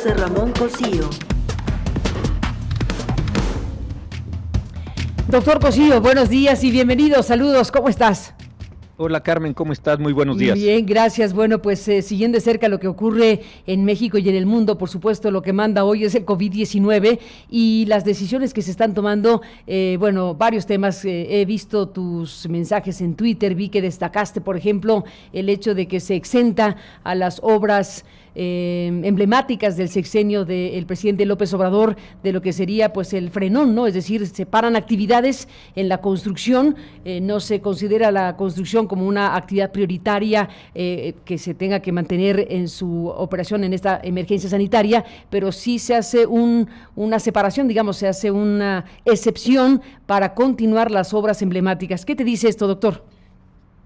José Ramón Cosío. Doctor Cosío, buenos días y bienvenidos. Saludos, ¿cómo estás? Hola Carmen, ¿cómo estás? Muy buenos días. Bien, gracias. Bueno, pues siguiendo de cerca lo que ocurre en México y en el mundo, por supuesto, lo que manda hoy es el COVID-19 y las decisiones que se están tomando, varios temas. He visto tus mensajes en Twitter, vi que destacaste, por ejemplo, el hecho de que se exenta a las obras emblemáticas del sexenio del presidente López Obrador de lo que sería pues el frenón, ¿no? Es decir, se paran actividades en la construcción, no se considera la construcción como una actividad prioritaria que se tenga que mantener en su operación en esta emergencia sanitaria, pero sí se hace una separación, digamos, se hace una excepción para continuar las obras emblemáticas. ¿Qué te dice esto, doctor?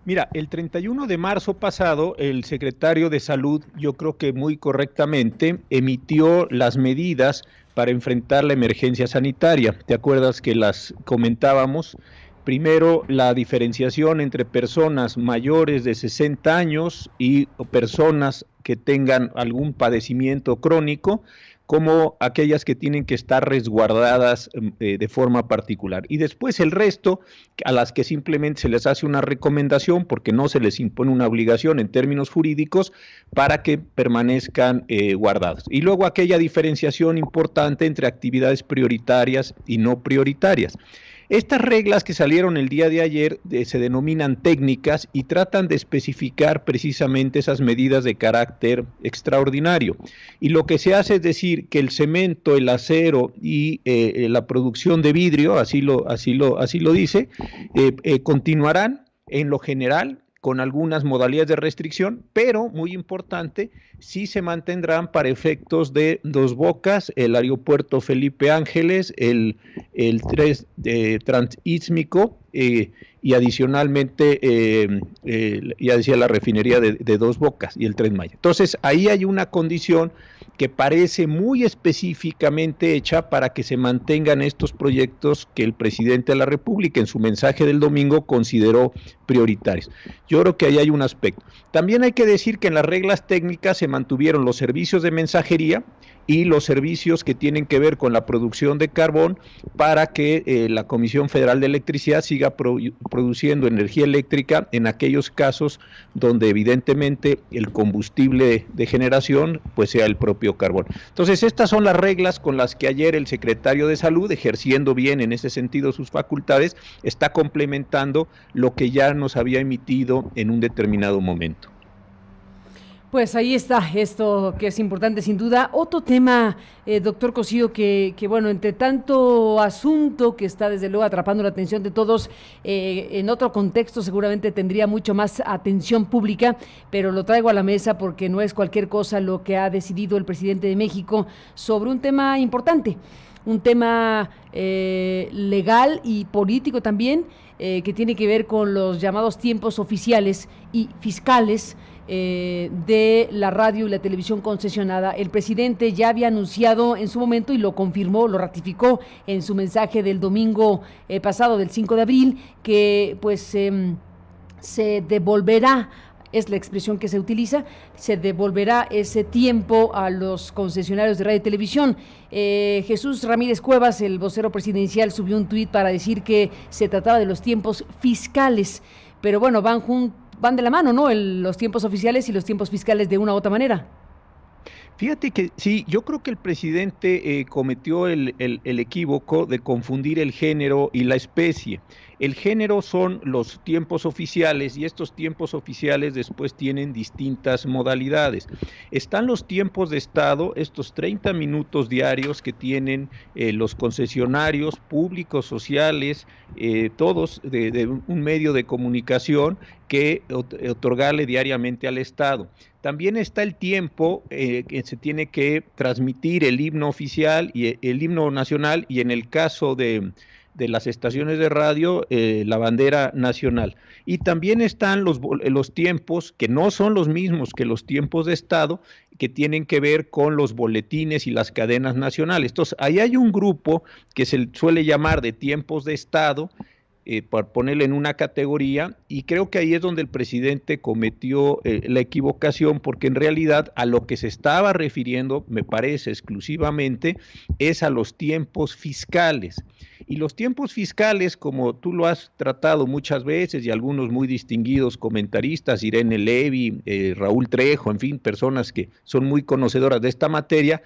Mira, el 31 de marzo pasado, el secretario de Salud, yo creo que muy correctamente, emitió las medidas para enfrentar la emergencia sanitaria. ¿Te acuerdas que las comentábamos? Primero, la diferenciación entre personas mayores de 60 años y personas que tengan algún padecimiento crónico, como aquellas que tienen que estar resguardadas de forma particular. Y después el resto, a las que simplemente se les hace una recomendación, porque no se les impone una obligación en términos jurídicos, para que permanezcan guardadas. Y luego aquella diferenciación importante entre actividades prioritarias y no prioritarias. Estas reglas que salieron el día de ayer se denominan técnicas y tratan de especificar precisamente esas medidas de carácter extraordinario. Y lo que se hace es decir que el cemento, el acero y la producción de vidrio, así lo dice, continuarán en lo general con algunas modalidades de restricción, pero, muy importante, sí se mantendrán para efectos de Dos Bocas, el aeropuerto Felipe Ángeles, el transísmico y adicionalmente, ya decía, la refinería de Dos Bocas y el Tren Maya. Entonces, ahí hay una condición que parece muy específicamente hecha para que se mantengan estos proyectos que el presidente de la República en su mensaje del domingo consideró prioritarios. Yo creo que ahí hay un aspecto. También hay que decir que en las reglas técnicas se mantuvieron los servicios de mensajería y los servicios que tienen que ver con la producción de carbón para que la Comisión Federal de Electricidad siga produciendo energía eléctrica en aquellos casos donde evidentemente el combustible de generación pues sea el propio carbón. Entonces estas son las reglas con las que ayer el secretario de Salud, ejerciendo bien en ese sentido sus facultades, está complementando lo que ya nos había emitido en un determinado momento. Pues ahí está esto que es importante sin duda. Otro tema, doctor Cosío, que bueno, entre tanto asunto que está desde luego atrapando la atención de todos, en otro contexto seguramente tendría mucho más atención pública, pero lo traigo a la mesa porque no es cualquier cosa lo que ha decidido el presidente de México sobre un tema importante, un tema legal y político también, que tiene que ver con los llamados tiempos oficiales y fiscales de la radio y la televisión concesionada. El presidente ya había anunciado en su momento y lo confirmó, lo ratificó en su mensaje del domingo pasado, del 5 de abril, que pues se devolverá, es la expresión que se utiliza, se devolverá ese tiempo a los concesionarios de radio y televisión. Jesús Ramírez Cuevas, el vocero presidencial, subió un tuit para decir que se trataba de los tiempos fiscales, pero bueno, van de la mano, ¿no? Los tiempos oficiales y los tiempos fiscales de una u otra manera. Fíjate que sí, yo creo que el presidente cometió el equívoco de confundir el género y la especie. El género son los tiempos oficiales y estos tiempos oficiales después tienen distintas modalidades. Están los tiempos de Estado, estos 30 minutos diarios que tienen los concesionarios públicos, sociales, todos de un medio de comunicación que otorgarle diariamente al Estado. También está el tiempo que se tiene que transmitir el himno oficial y el himno nacional y en el caso de las estaciones de radio, la bandera nacional. Y también están los tiempos que no son los mismos que los tiempos de Estado, que tienen que ver con los boletines y las cadenas nacionales. Entonces, ahí hay un grupo que se suele llamar de tiempos de Estado, por ponerle en una categoría, y creo que ahí es donde el presidente cometió la equivocación, porque en realidad a lo que se estaba refiriendo, me parece exclusivamente, es a los tiempos fiscales. Y los tiempos fiscales, como tú lo has tratado muchas veces, y algunos muy distinguidos comentaristas, Irene Levy, Raúl Trejo, en fin, personas que son muy conocedoras de esta materia,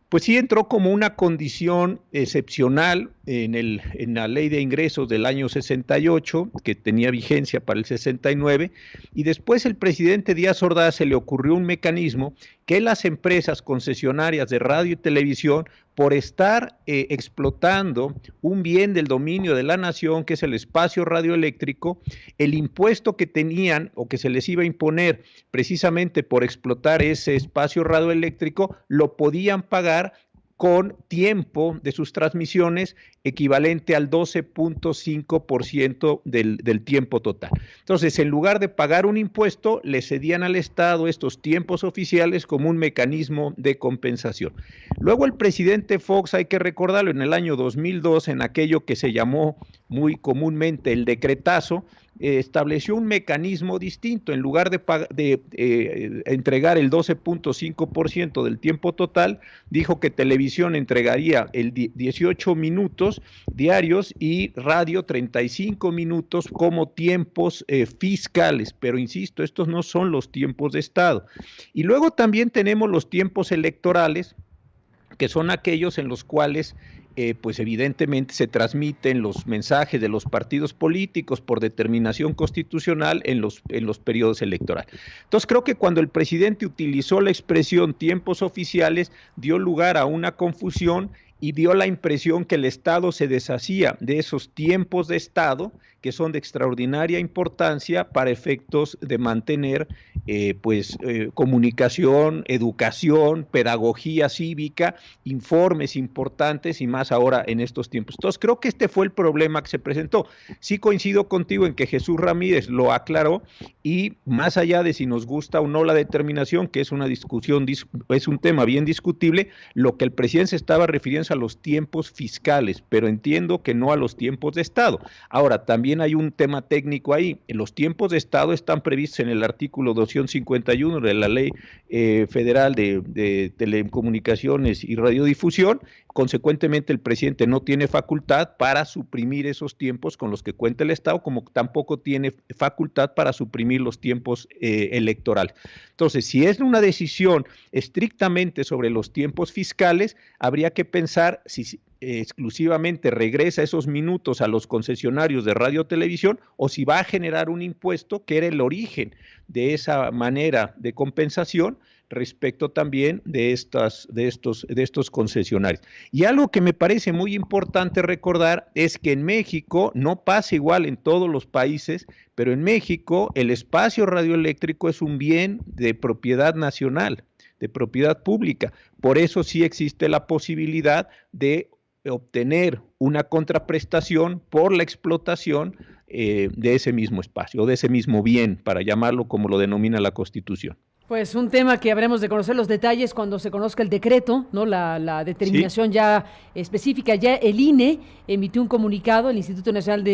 pues sí entró como una condición excepcional en la ley de ingresos del año 68, que tenía vigencia para el 69, y después el presidente Díaz Ordaz se le ocurrió un mecanismo que las empresas concesionarias de radio y televisión, por estar explotando un bien del dominio de la nación, que es el espacio radioeléctrico, el impuesto que tenían o que se les iba a imponer precisamente por explotar ese espacio radioeléctrico, lo podían pagar con tiempo de sus transmisiones equivalente al 12.5% del tiempo total. Entonces, en lugar de pagar un impuesto, le cedían al Estado estos tiempos oficiales como un mecanismo de compensación. Luego el presidente Fox, hay que recordarlo, en el año 2002, en aquello que se llamó muy comúnmente el decretazo, estableció un mecanismo distinto. En lugar de entregar el 12.5% del tiempo total, dijo que televisión entregaría el 18 minutos diarios y radio 35 minutos como tiempos fiscales, pero insisto, estos no son los tiempos de Estado. Y luego también tenemos los tiempos electorales, que son aquellos en los cuales pues evidentemente se transmiten los mensajes de los partidos políticos por determinación constitucional en los periodos electorales. Entonces creo que cuando el presidente utilizó la expresión tiempos oficiales, dio lugar a una confusión y dio la impresión que el Estado se deshacía de esos tiempos de Estado, que son de extraordinaria importancia para efectos de mantener comunicación, educación, pedagogía cívica, informes importantes, y más ahora en estos tiempos. Entonces creo que este fue el problema que se presentó. Sí coincido contigo en que Jesús Ramírez lo aclaró, y más allá de si nos gusta o no la determinación, que es una discusión, es un tema bien discutible, lo que el presidente se estaba refiriendo es a los tiempos fiscales, pero entiendo que no a los tiempos de Estado. Ahora, también hay un tema técnico ahí. Los tiempos de Estado están previstos en el artículo 251 de la Ley Federal de Telecomunicaciones y Radiodifusión. Consecuentemente, el presidente no tiene facultad para suprimir esos tiempos con los que cuenta el Estado, como tampoco tiene facultad para suprimir los tiempos electorales. Entonces, si es una decisión estrictamente sobre los tiempos fiscales, habría que pensar si exclusivamente regresa esos minutos a los concesionarios de radio o televisión, o si va a generar un impuesto, que era el origen de esa manera de compensación, respecto también de estos concesionarios. Y algo que me parece muy importante recordar es que en México, no pasa igual en todos los países, pero en México el espacio radioeléctrico es un bien de propiedad nacional, de propiedad pública. Por eso sí existe la posibilidad de obtener una contraprestación por la explotación de ese mismo espacio, o de ese mismo bien, para llamarlo como lo denomina la Constitución. Pues un tema que habremos de conocer los detalles cuando se conozca el decreto, ¿no? La determinación sí, ya específica. Ya el INE emitió un comunicado, el Instituto Nacional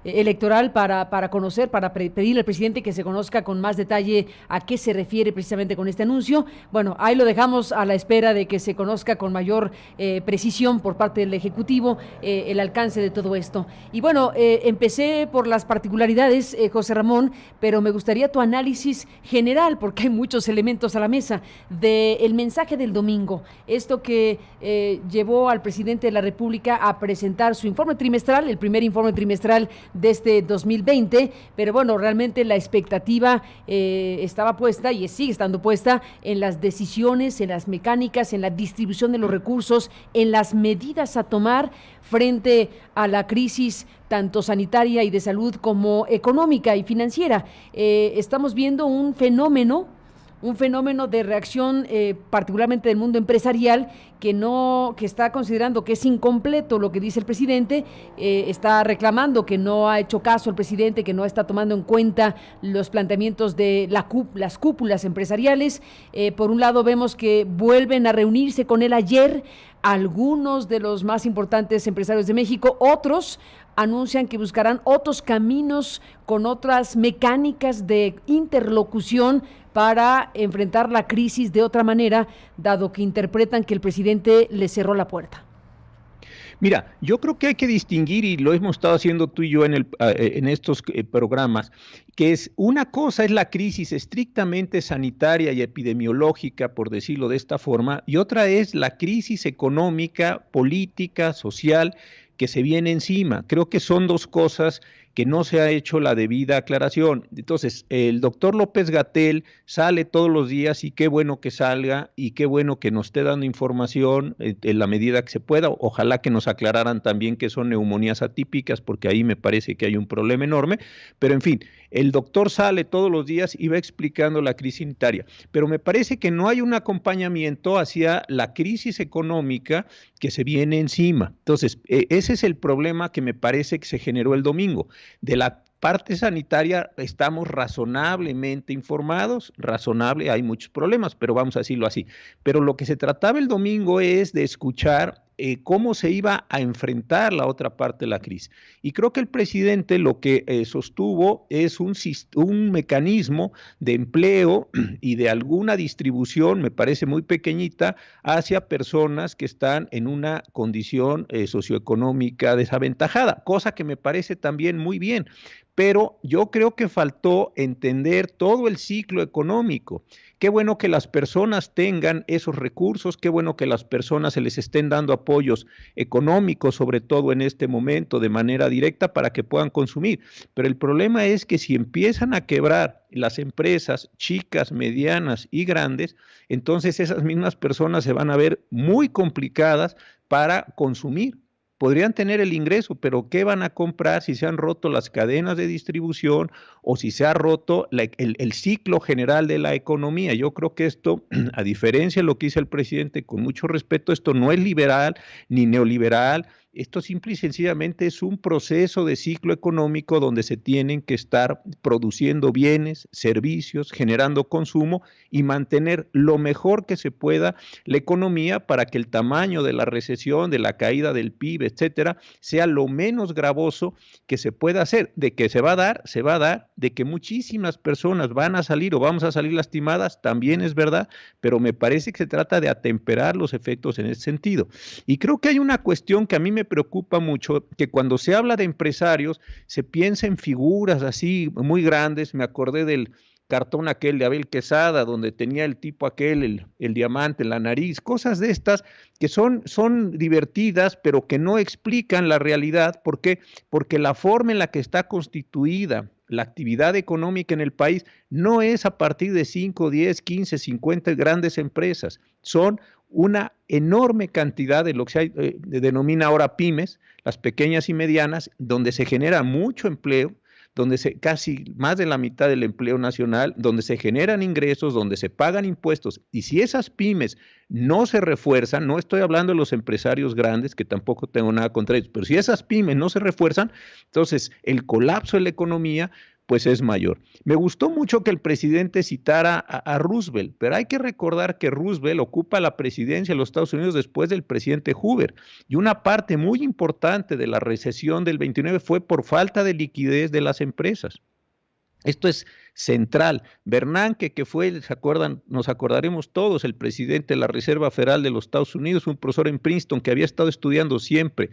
Electoral, para conocer, para pedirle al presidente que se conozca con más detalle a qué se refiere precisamente con este anuncio. Bueno, ahí lo dejamos a la espera de que se conozca con mayor precisión por parte del Ejecutivo el alcance de todo esto. Y bueno, empecé por las particularidades, José Ramón, pero me gustaría tu análisis general, porque hay muchos elementos a la mesa del mensaje del domingo, esto que llevó al presidente de la República a presentar su informe trimestral, el primer informe trimestral de este 2020, pero bueno, realmente la expectativa estaba puesta y sigue estando puesta en las decisiones, en las mecánicas, en la distribución de los recursos, en las medidas a tomar frente a la crisis tanto sanitaria y de salud como económica y financiera. Estamos viendo un fenómeno de reacción particularmente del mundo empresarial que está considerando que es incompleto lo que dice el presidente, está reclamando que no ha hecho caso el presidente, que no está tomando en cuenta los planteamientos de las cúpulas empresariales. Por un lado vemos que vuelven a reunirse con él ayer algunos de los más importantes empresarios de México, otros anuncian que buscarán otros caminos con otras mecánicas de interlocución para enfrentar la crisis de otra manera, dado que interpretan que el presidente le cerró la puerta. Mira, yo creo que hay que distinguir, y lo hemos estado haciendo tú y yo en estos programas, que es una cosa es la crisis estrictamente sanitaria y epidemiológica, por decirlo de esta forma, y otra es la crisis económica, política, social, que se viene encima. Creo que son dos cosas que no se ha hecho la debida aclaración. Entonces, el doctor López-Gatell sale todos los días y qué bueno que salga y qué bueno que nos esté dando información en la medida que se pueda. Ojalá que nos aclararan también que son neumonías atípicas, porque ahí me parece que hay un problema enorme. Pero en fin, el doctor sale todos los días y va explicando la crisis sanitaria. Pero me parece que no hay un acompañamiento hacia la crisis económica que se viene encima. Entonces, ese es el problema que me parece que se generó el domingo. De la parte sanitaria estamos razonablemente informados, razonable, hay muchos problemas, pero vamos a decirlo así. Pero lo que se trataba el domingo es de escuchar cómo se iba a enfrentar la otra parte de la crisis. Y creo que el presidente lo que sostuvo es un mecanismo de empleo y de alguna distribución, me parece muy pequeñita, hacia personas que están en una condición socioeconómica desaventajada, cosa que me parece también muy bien. Pero yo creo que faltó entender todo el ciclo económico. Qué bueno que las personas tengan esos recursos, qué bueno que las personas se les estén dando apoyos económicos, sobre todo en este momento, de manera directa para que puedan consumir. Pero el problema es que si empiezan a quebrar las empresas chicas, medianas y grandes, entonces esas mismas personas se van a ver muy complicadas para consumir. Podrían tener el ingreso, pero ¿qué van a comprar si se han roto las cadenas de distribución o si se ha roto el ciclo general de la economía? Yo creo que esto, a diferencia de lo que dice el presidente, con mucho respeto, esto no es liberal ni neoliberal. Esto simple y sencillamente es un proceso de ciclo económico donde se tienen que estar produciendo bienes, servicios, generando consumo y mantener lo mejor que se pueda la economía para que el tamaño de la recesión, de la caída del PIB, etcétera, sea lo menos gravoso que se pueda hacer. De que se va a dar, se va a dar. De que muchísimas personas van a salir o vamos a salir lastimadas, también es verdad, pero me parece que se trata de atemperar los efectos en ese sentido. Y creo que hay una cuestión que a mí me preocupa mucho, que cuando se habla de empresarios se piensa en figuras así muy grandes. Me acordé del cartón aquel de Abel Quesada, donde tenía el tipo aquel, el diamante en la nariz, cosas de estas que son divertidas, pero que no explican la realidad. ¿Por qué? Porque la forma en la que está constituida la actividad económica en el país no es a partir de 5, 10, 15, 50 grandes empresas, son una enorme cantidad de lo que se denomina ahora pymes, las pequeñas y medianas, donde se genera mucho empleo, donde casi más de la mitad del empleo nacional, donde se generan ingresos, donde se pagan impuestos. Y si esas pymes no se refuerzan, no estoy hablando de los empresarios grandes, que tampoco tengo nada contra ellos, pero si esas pymes no se refuerzan, entonces el colapso de la economía pues es mayor. Me gustó mucho que el presidente citara a Roosevelt, pero hay que recordar que Roosevelt ocupa la presidencia de los Estados Unidos después del presidente Hoover, y una parte muy importante de la recesión del 29 fue por falta de liquidez de las empresas. Esto es central. Bernanke, que fue, ¿se acuerdan? Nos acordaremos todos, el presidente de la Reserva Federal de los Estados Unidos, un profesor en Princeton que había estado estudiando siempre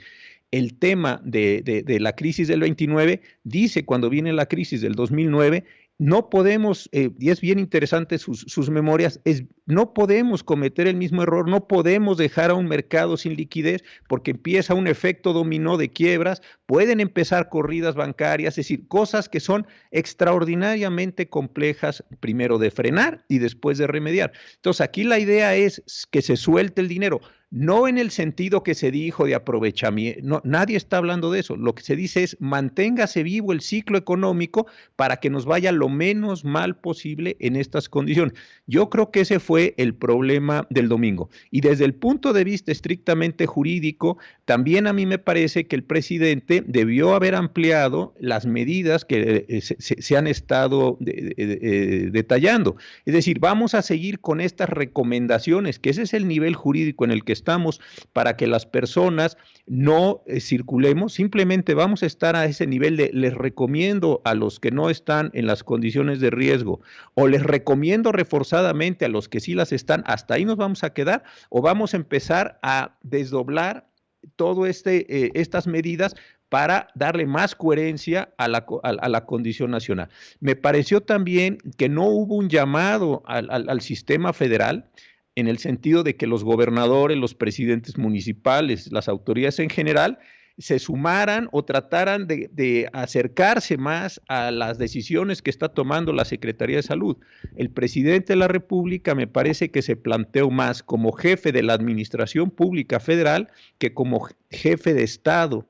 el tema de la crisis del 29, dice cuando viene la crisis del 2009, no podemos, y es bien interesante sus memorias, no podemos cometer el mismo error, no podemos dejar a un mercado sin liquidez porque empieza un efecto dominó de quiebras, pueden empezar corridas bancarias, es decir, cosas que son extraordinariamente complejas, primero de frenar y después de remediar. Entonces aquí la idea es que se suelte el dinero. No en el sentido que se dijo de aprovechamiento, no, nadie está hablando de eso. Lo que se dice es manténgase vivo el ciclo económico para que nos vaya lo menos mal posible en estas condiciones. Yo creo que ese fue el problema del domingo. Y desde el punto de vista estrictamente jurídico, también a mí me parece que el presidente debió haber ampliado las medidas que se han estado detallando. Es decir, vamos a seguir con estas recomendaciones, que ese es el nivel jurídico en el que estamos para que las personas no circulemos, simplemente vamos a estar a ese nivel de les recomiendo a los que no están en las condiciones de riesgo o les recomiendo reforzadamente a los que sí las están, hasta ahí nos vamos a quedar o vamos a empezar a desdoblar todo estas medidas para darle más coherencia a la condición nacional. Me pareció también que no hubo un llamado al sistema federal en el sentido de que los gobernadores, los presidentes municipales, las autoridades en general, se sumaran o trataran de acercarse más a las decisiones que está tomando la Secretaría de Salud. El presidente de la República me parece que se planteó más como jefe de la Administración Pública Federal que como jefe de Estado,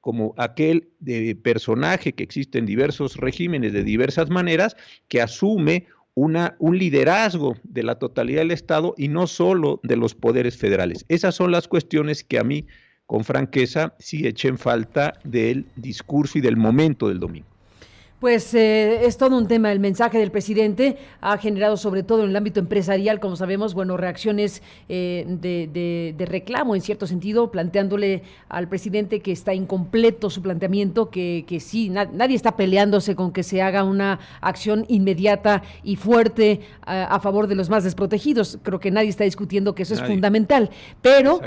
como aquel personaje que existe en diversos regímenes de diversas maneras, que asume un liderazgo de la totalidad del Estado y no solo de los poderes federales. Esas son las cuestiones que a mí, con franqueza, sí eché en falta del discurso y del momento del domingo. Pues es todo un tema. El mensaje del presidente ha generado, sobre todo en el ámbito empresarial, como sabemos, bueno, reacciones de reclamo en cierto sentido, planteándole al presidente que está incompleto su planteamiento, que sí, nadie está peleándose con que se haga una acción inmediata y fuerte a favor de los más desprotegidos. Creo que nadie está discutiendo que eso es fundamental, pero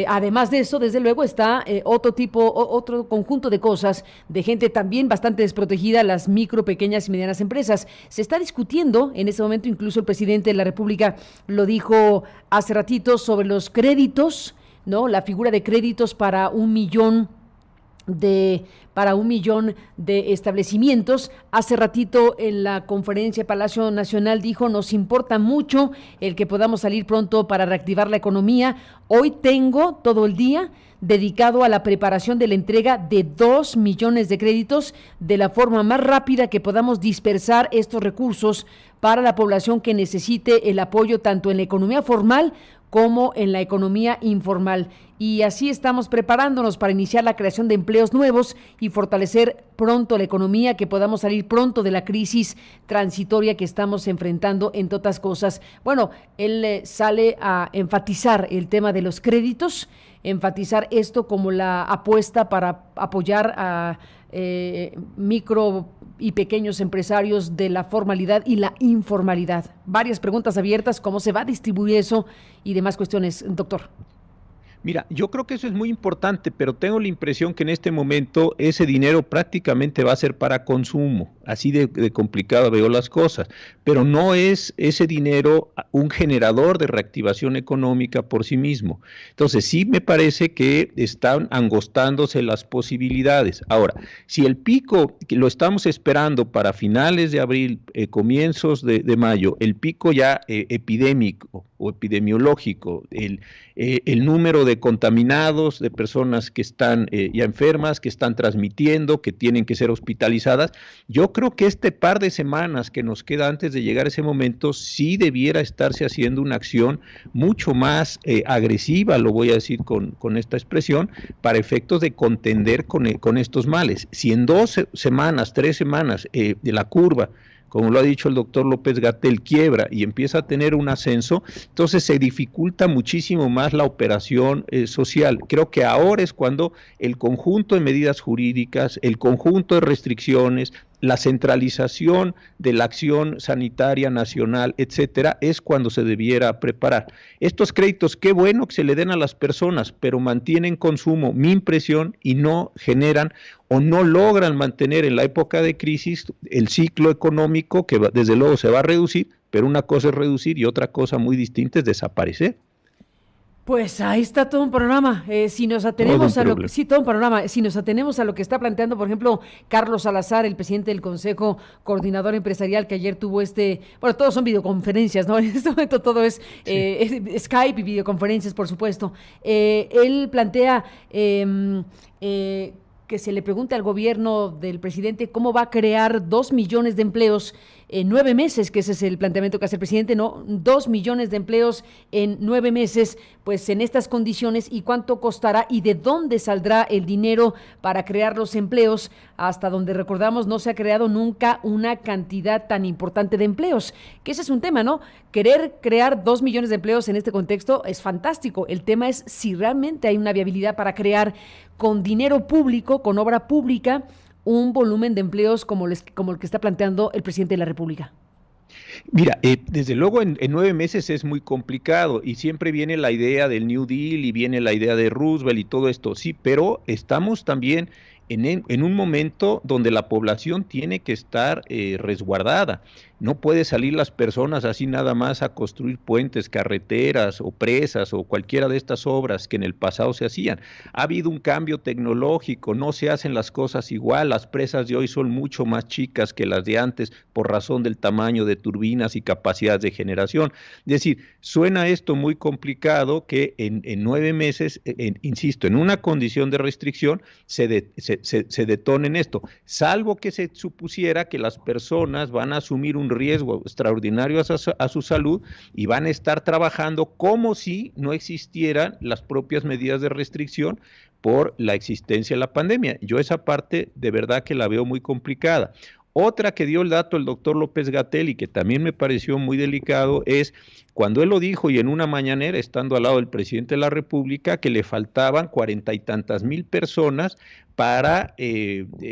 además de eso, desde luego, está otro conjunto de cosas, de gente también bastante desprotegida, las micro, pequeñas y medianas empresas. Se está discutiendo en este momento, incluso el presidente de la República lo dijo hace ratito, sobre los créditos, ¿no? La figura de créditos para 1 millón de establecimientos. Hace ratito en la conferencia de Palacio Nacional dijo: nos importa mucho el que podamos salir pronto para reactivar la economía. Hoy tengo todo el día dedicado a la preparación de la entrega de 2 millones de créditos de la forma más rápida que podamos dispersar estos recursos para la población que necesite el apoyo tanto en la economía formal como en la economía informal. Y así estamos preparándonos para iniciar la creación de empleos nuevos y fortalecer pronto la economía, que podamos salir pronto de la crisis transitoria que estamos enfrentando, entre otras cosas. Bueno, él sale a enfatizar el tema de los créditos, enfatizar esto como la apuesta para apoyar a micro y pequeños empresarios de la formalidad y la informalidad. Varias preguntas abiertas: ¿cómo se va a distribuir eso y demás cuestiones, doctor? Mira, yo creo que eso es muy importante, pero tengo la impresión que en este momento ese dinero prácticamente va a ser para consumo, así de complicado veo las cosas, pero no es ese dinero un generador de reactivación económica por sí mismo. Entonces sí me parece que están angostándose las posibilidades. Ahora, si el pico que lo estamos esperando para finales de abril, comienzos de mayo, el pico ya epidémico o epidemiológico, el número de contaminados, de personas que están ya enfermas, que están transmitiendo, que tienen que ser hospitalizadas, yo creo que este par de semanas que nos queda antes de llegar a ese momento, sí debiera estarse haciendo una acción mucho más agresiva, lo voy a decir con esta expresión, para efectos de contender con estos males. Si en 2 semanas, 3 semanas de la curva, como lo ha dicho el doctor López-Gatell, quiebra y empieza a tener un ascenso, entonces se dificulta muchísimo más la operación social. Creo que ahora es cuando el conjunto de medidas jurídicas, el conjunto de restricciones, la centralización de la acción sanitaria nacional, etcétera, es cuando se debiera preparar. Estos créditos, qué bueno que se le den a las personas, pero mantienen consumo, mi impresión, y no generan o no logran mantener en la época de crisis el ciclo económico, que desde luego se va a reducir, pero una cosa es reducir y otra cosa muy distinta es desaparecer. Pues ahí está todo un panorama. Si nos atenemos todo un panorama. Si nos atenemos a lo que está planteando, por ejemplo, Carlos Salazar, el presidente del Consejo Coordinador Empresarial, que ayer tuvo bueno, todos son videoconferencias, ¿no? En este momento todo es Skype y videoconferencias, por supuesto. Él plantea que se le pregunte al gobierno del presidente cómo va a crear 2 millones de empleos en 9 meses, que ese es el planteamiento que hace el presidente, ¿no? 2 millones de empleos en 9 meses, pues en estas condiciones, y cuánto costará y de dónde saldrá el dinero para crear los empleos, hasta donde recordamos no se ha creado nunca una cantidad tan importante de empleos, que ese es un tema, ¿no? Querer crear 2 millones de empleos en este contexto es fantástico. El tema es si realmente hay una viabilidad para crear con dinero público, con obra pública, un volumen de empleos como el que está planteando el presidente de la República. Mira, desde luego en 9 meses es muy complicado y siempre viene la idea del New Deal y viene la idea de Roosevelt y todo esto, sí, pero estamos también en un momento donde la población tiene que estar resguardada. No puede salir las personas así nada más a construir puentes, carreteras o presas o cualquiera de estas obras que en el pasado se hacían. Ha habido un cambio tecnológico, no se hacen las cosas igual, las presas de hoy son mucho más chicas que las de antes por razón del tamaño de turbinas y capacidades de generación. Es decir, suena esto muy complicado que en 9 meses, insisto, en una condición de restricción se detonen esto, salvo que se supusiera que las personas van a asumir un riesgo extraordinario a su salud y van a estar trabajando como si no existieran las propias medidas de restricción por la existencia de la pandemia. Yo esa parte de verdad que la veo muy complicada. Otra que dio el dato el doctor López-Gatell y que también me pareció muy delicado es cuando él lo dijo y en una mañanera, estando al lado del presidente de la República, que le faltaban 40 y tantas mil personas para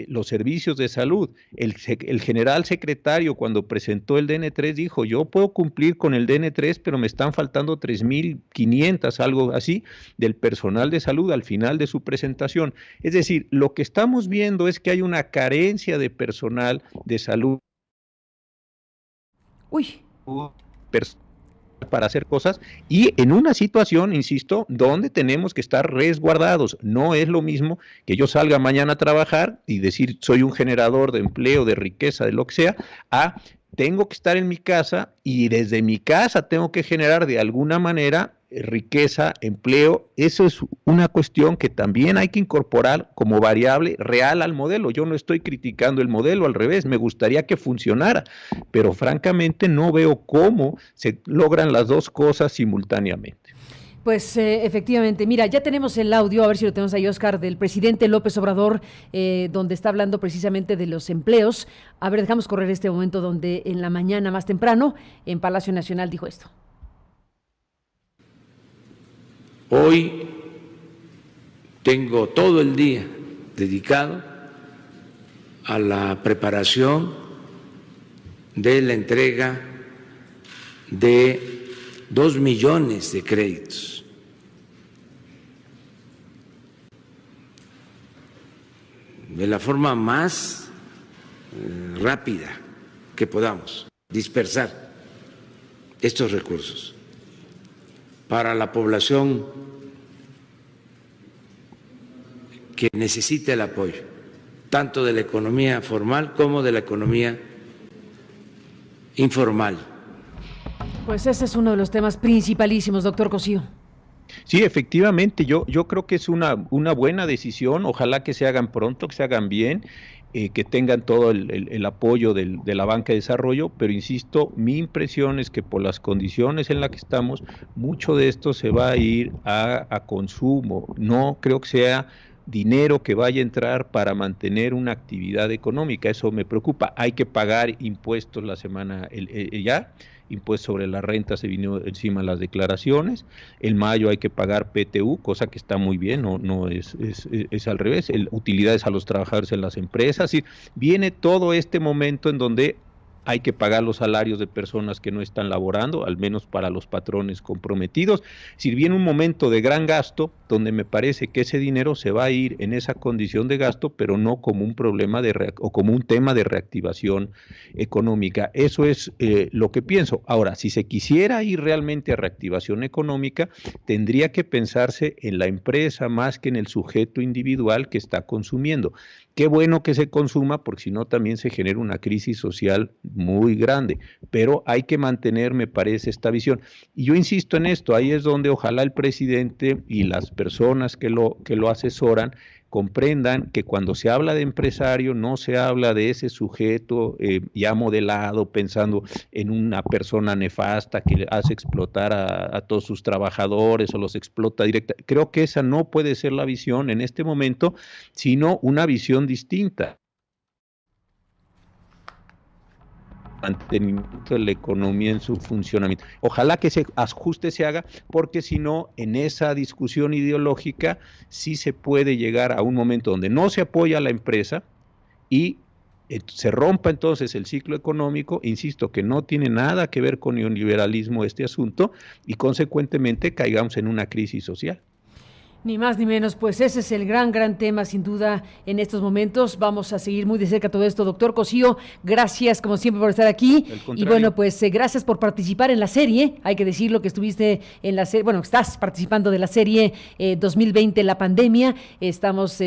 los servicios de salud. El general secretario, cuando presentó el DN3, dijo, yo puedo cumplir con el DN3, pero me están faltando 3,500, algo así, del personal de salud al final de su presentación. Es decir, lo que estamos viendo es que hay una carencia de personal de salud. Uy. Para hacer cosas y en una situación, insisto, donde tenemos que estar resguardados. No es lo mismo que yo salga mañana a trabajar y decir soy un generador de empleo, de riqueza, de lo que sea, a tengo que estar en mi casa y desde mi casa tengo que generar de alguna manera riqueza, empleo. Eso es una cuestión que también hay que incorporar como variable real al modelo. Yo no estoy criticando el modelo, al revés, me gustaría que funcionara, pero francamente no veo cómo se logran las dos cosas simultáneamente. Pues efectivamente, mira, ya tenemos el audio, a ver si lo tenemos ahí, Oscar, del presidente López Obrador, donde está hablando precisamente de los empleos. A ver, dejamos correr este momento donde en la mañana más temprano en Palacio Nacional dijo esto. Hoy tengo todo el día dedicado a la preparación de la entrega de 2 millones de créditos. De la forma más rápida que podamos dispersar estos recursos para la población que necesita el apoyo, tanto de la economía formal como de la economía informal. Pues ese es uno de los temas principalísimos, doctor Cosío. Sí, efectivamente, yo creo que es una buena decisión, ojalá que se hagan pronto, que se hagan bien, que tengan todo el apoyo de la banca de desarrollo, pero insisto, mi impresión es que por las condiciones en las que estamos, mucho de esto se va a ir a consumo, no creo que sea dinero que vaya a entrar para mantener una actividad económica, eso me preocupa, hay que pagar impuestos la semana ya, impuesto sobre la renta se vino encima las declaraciones, en mayo hay que pagar PTU, cosa que está muy bien, no es al revés, utilidades a los trabajadores en las empresas, y viene todo este momento en donde hay que pagar los salarios de personas que no están laborando, al menos para los patrones comprometidos. Si viene un momento de gran gasto, donde me parece que ese dinero se va a ir en esa condición de gasto, pero no como un problema o como un tema de reactivación económica. Eso es lo que pienso. Ahora, si se quisiera ir realmente a reactivación económica, tendría que pensarse en la empresa más que en el sujeto individual que está consumiendo. Qué bueno que se consuma, porque si no también se genera una crisis social muy grande, pero hay que mantener, me parece, esta visión. Y yo insisto en esto, ahí es donde ojalá el presidente y las personas que lo asesoran comprendan que cuando se habla de empresario no se habla de ese sujeto ya modelado, pensando en una persona nefasta que hace explotar a todos sus trabajadores o los explota directa. Creo que esa no puede ser la visión en este momento, sino una visión distinta. Mantenimiento de la economía en su funcionamiento. Ojalá que ese ajuste se haga, porque si no, en esa discusión ideológica sí se puede llegar a un momento donde no se apoya a la empresa y se rompa entonces el ciclo económico, insisto, que no tiene nada que ver con neoliberalismo este asunto, y consecuentemente caigamos en una crisis social. Ni más ni menos, pues ese es el gran tema sin duda en estos momentos. Vamos a seguir muy de cerca todo esto. Doctor Cosío, gracias como siempre por estar aquí. Y bueno, pues gracias por participar en la serie. Hay que decirlo que estuviste en la serie, bueno, estás participando de la serie 2020, la pandemia. Estamos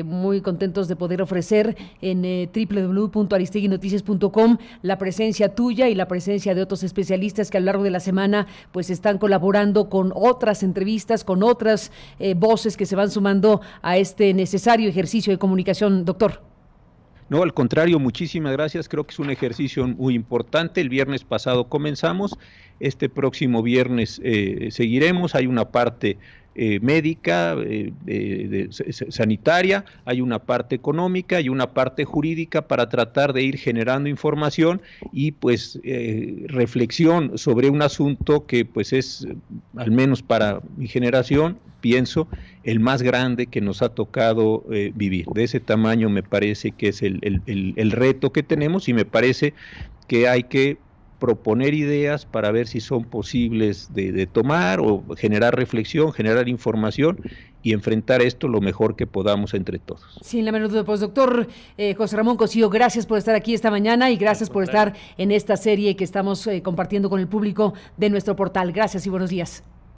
muy contentos de poder ofrecer en www.aristeguinoticias.com la presencia tuya y la presencia de otros especialistas que a lo largo de la semana pues están colaborando con otras entrevistas, con otras voces que se van sumando a este necesario ejercicio de comunicación, doctor. No, al contrario, muchísimas gracias. Creo que es un ejercicio muy importante. El viernes pasado comenzamos, este próximo viernes seguiremos. Hay una parte médica, sanitaria, hay una parte económica y una parte jurídica para tratar de ir generando información y pues reflexión sobre un asunto que pues es, al menos para mi generación, pienso, el más grande que nos ha tocado vivir. De ese tamaño me parece que es el reto que tenemos, y me parece que hay que proponer ideas para ver si son posibles de tomar, o generar reflexión, generar información y enfrentar esto lo mejor que podamos entre todos. Sin la menor duda, pues doctor José Ramón Cosío, gracias por estar aquí esta mañana y gracias por estar en esta serie que estamos compartiendo con el público de nuestro portal. Gracias y buenos días.